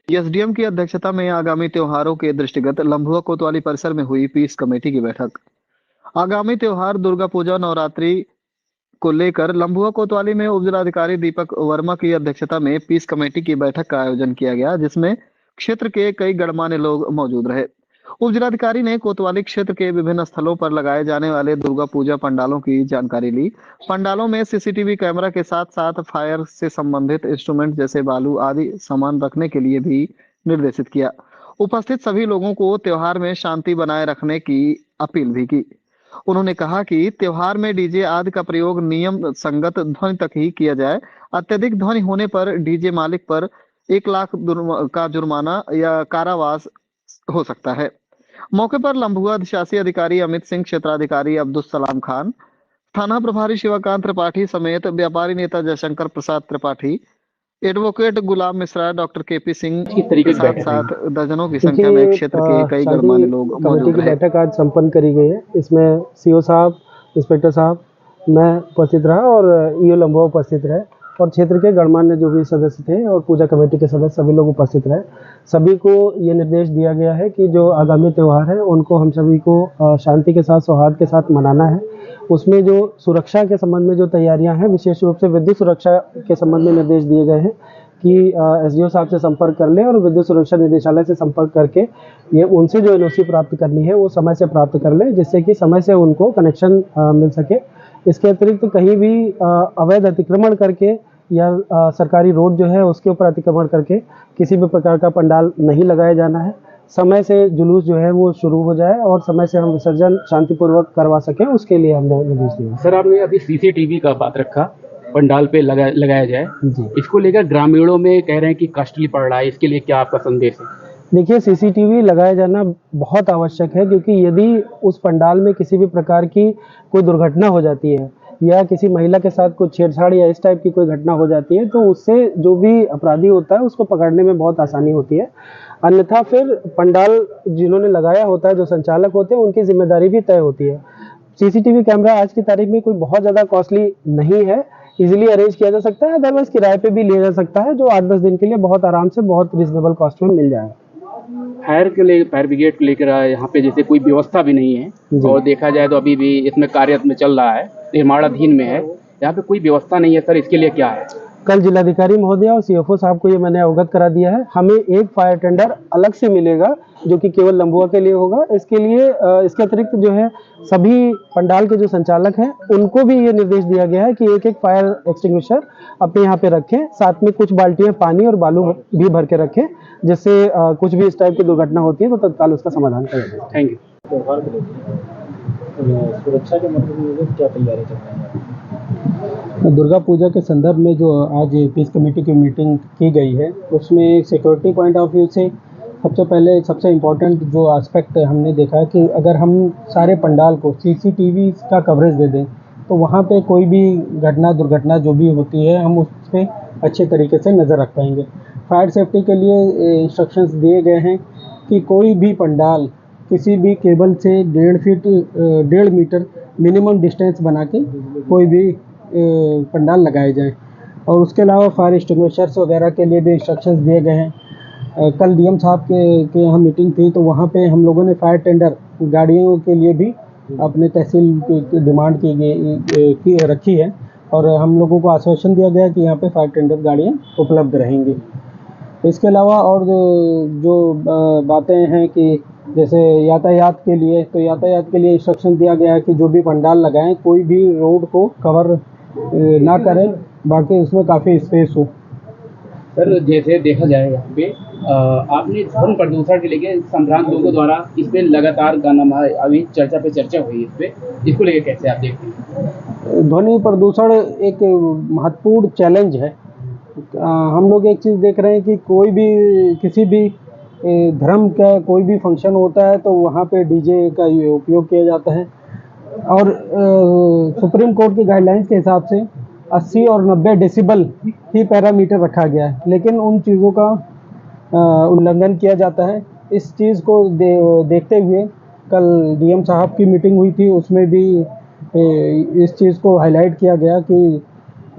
SDM की अध्यक्षता में आगामी त्योहारों के दृष्टिगत लंबुआ कोतवाली परिसर में हुई पीस कमेटी की बैठक। आगामी त्योहार दुर्गा पूजा नवरात्रि को लेकर लंबुआ कोतवाली में उप जिलाधिकारी दीपक वर्मा की अध्यक्षता में पीस कमेटी की बैठक का आयोजन किया गया, जिसमें क्षेत्र के कई गणमान्य लोग मौजूद रहे। उप जिलाधिकारी ने कोतवाली क्षेत्र के विभिन्न स्थलों पर लगाए जाने वाले दुर्गा पूजा पंडालों की जानकारी ली। पंडालों में सीसीटीवी कैमरा के साथ साथ फायर से संबंधित इंस्ट्रूमेंट जैसे बालू आदि सामान रखने के लिए भी निर्देशित किया। उपस्थित सभी लोगों को त्योहार में शांति बनाए रखने की अपील भी की। उन्होंने कहा कि त्योहार में डीजे आदि का प्रयोग नियम संगत ध्वनि तक ही किया जाए। अत्यधिक ध्वनि होने पर डीजे मालिक पर 1 लाख का जुर्माना या कारावास हो सकता है। मौके पर लंबुआ शासी अधिकारी अमित सिंह, क्षेत्राधिकारी अब्दुल सलाम खान, थाना प्रभारी शिवकांत त्रिपाठी समेत व्यापारी नेता जयशंकर प्रसाद त्रिपाठी, एडवोकेट गुलाम मिश्रा, डॉक्टर केपी सिंह किस के तरीके की साथ बैठक हुई? साथ दर्जनों की संख्या में देखिए, क्षेत्र के कई गणमान्य शांति लोग कमेटी मौजूद की रहे। बैठक आज संपन्न करी गई है। इसमें सीओ साहब, इंस्पेक्टर साहब, मैं उपस्थित रहा और ईओ लंबुआ उपस्थित रहे और क्षेत्र के गणमान्य जो भी सदस्य थे और पूजा कमेटी के सदस्य सभी लोग उपस्थित रहे। सभी को ये निर्देश दिया गया है कि जो आगामी त्यौहार है उनको हम सभी को शांति के साथ, सौहार्द के साथ मनाना है। उसमें जो सुरक्षा के संबंध में जो तैयारियां हैं, विशेष रूप से विद्युत सुरक्षा के संबंध में निर्देश दिए गए हैं कि एसडीओ साहब से संपर्क कर लें और विद्युत सुरक्षा निदेशालय से संपर्क करके ये उनसे जो एनओसी प्राप्त करनी है वो समय से प्राप्त कर लें, जिससे कि समय से उनको कनेक्शन मिल सके। इसके अतिरिक्त कहीं भी अवैध अतिक्रमण करके या सरकारी रोड जो है उसके ऊपर अतिक्रमण करके किसी भी प्रकार का पंडाल नहीं लगाया जाना है। समय से जुलूस जो है वो शुरू हो जाए और समय से हम विसर्जन शांतिपूर्वक करवा सकें, उसके लिए हमने निर्देश दिया। सर, आपने अभी सीसीटीवी का बात रखा, पंडाल पे लगाया जाए, जी, इसको लेकर ग्रामीणों में कह रहे हैं कि कॉस्टली पड़ रहा है, इसके लिए क्या आपका संदेश है? देखिए, सीसीटीवी लगाया जाना बहुत आवश्यक है, क्योंकि यदि उस पंडाल में किसी भी प्रकार की कोई दुर्घटना हो जाती है या किसी महिला के साथ कोई छेड़छाड़ या इस टाइप की कोई घटना हो जाती है तो उससे जो भी अपराधी होता है उसको पकड़ने में बहुत आसानी होती है। अन्यथा फिर पंडाल जिन्होंने लगाया होता है, जो संचालक होते हैं, उनकी जिम्मेदारी भी तय होती है। सीसीटीवी कैमरा आज की तारीख में कोई बहुत ज़्यादा कॉस्टली नहीं है, इजीली अरेंज किया जा सकता है, अदरवाइज किराए पे भी लिया जा सकता है, जो 8-10 दिन के लिए बहुत आराम से बहुत रीजनेबल कॉस्ट में मिल जाएगा। फायर ब्रिगेड को लेकर यहाँ पे जैसे कोई व्यवस्था भी नहीं है और देखा जाए तो अभी भी इसमें कार्यरत में चल रहा है, निर्माणाधीन में है, यहाँ पे कोई व्यवस्था नहीं है। सर, इसके लिए क्या है? कल जिलाधिकारी महोदय और सीएफओ साहब को ये मैंने अवगत करा दिया है। हमें एक फायर टेंडर अलग से मिलेगा जो कि केवल लंबुआ के लिए होगा। इसके लिए इसके अतिरिक्त जो है सभी पंडाल के जो संचालक हैं उनको भी ये निर्देश दिया गया है कि एक एक फायर एक्सटिंग्विशर अपने यहाँ पे रखें, साथ में कुछ बाल्टियाँ पानी और बालू भी भर के रखें, जिससे कुछ भी इस टाइप की दुर्घटना होती है तो तत्काल उसका समाधान करें। Thank you. सुरक्षा के मतलब में क्या तैयारी चल रही है? दुर्गा पूजा के संदर्भ में जो आज पीस कमेटी की मीटिंग की गई है उसमें सिक्योरिटी पॉइंट ऑफ व्यू से सबसे पहले सबसे इम्पोर्टेंट जो एस्पेक्ट हमने देखा है कि अगर हम सारे पंडाल को सीसीटीवी का कवरेज दे दें तो वहाँ पे कोई भी दुर्घटना जो भी होती है हम उस पर अच्छे तरीके से नज़र रख पाएंगे। फायर सेफ्टी के लिए इंस्ट्रक्शंस दिए गए हैं कि कोई भी पंडाल किसी भी केबल से 1.5 मीटर मिनिमम डिस्टेंस बना के कोई भी पंडाल लगाए जाएं। और उसके अलावा फायर एक्सटिंग्विशर्स वगैरह के लिए भी इंस्ट्रक्शंस दिए गए हैं। कल डीएम साहब के यहाँ मीटिंग थी तो वहाँ पे हम लोगों ने फायर टेंडर गाड़ियों के लिए भी अपने तहसील की डिमांड की रखी है और हम लोगों को आश्वासन दिया गया कि यहाँ पे फायर टेंडर गाड़ियाँ उपलब्ध रहेंगी। इसके अलावा और जो बातें हैं कि जैसे यातायात के लिए इंस्ट्रक्शन दिया गया है कि जो भी पंडाल लगाएं कोई भी रोड को कवर ना करें, बाकी उसमें काफ़ी स्पेस हो। सर, जैसे देखा जाए यहाँ पे आपने ध्वनि प्रदूषण के लेके संभ्रांत लोगों द्वारा इस पे लगातार गाना अभी चर्चा हुई है, इस पे इसको लेके कैसे आप देखते हैं? ध्वनि प्रदूषण एक महत्वपूर्ण चैलेंज है। हम लोग एक चीज़ देख रहे हैं कि कोई भी किसी भी धर्म का कोई भी फंक्शन होता है तो वहाँ पे डीजे का उपयोग किया जाता है और सुप्रीम कोर्ट की गाइडलाइंस के हिसाब से 80 और 90 डेसिबल ही पैरामीटर रखा गया है, लेकिन उन चीज़ों का उल्लंघन किया जाता है। इस चीज़ को देखते हुए कल डीएम साहब की मीटिंग हुई थी, उसमें भी इस चीज़ को हाईलाइट किया गया कि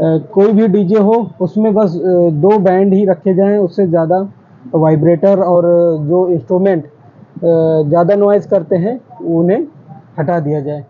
कोई भी डीजे हो उसमें बस 2 बैंड ही रखे जाएं, उससे ज़्यादा वाइब्रेटर और जो इंस्ट्रूमेंट ज़्यादा नॉइज़ करते हैं उन्हें हटा दिया जाए।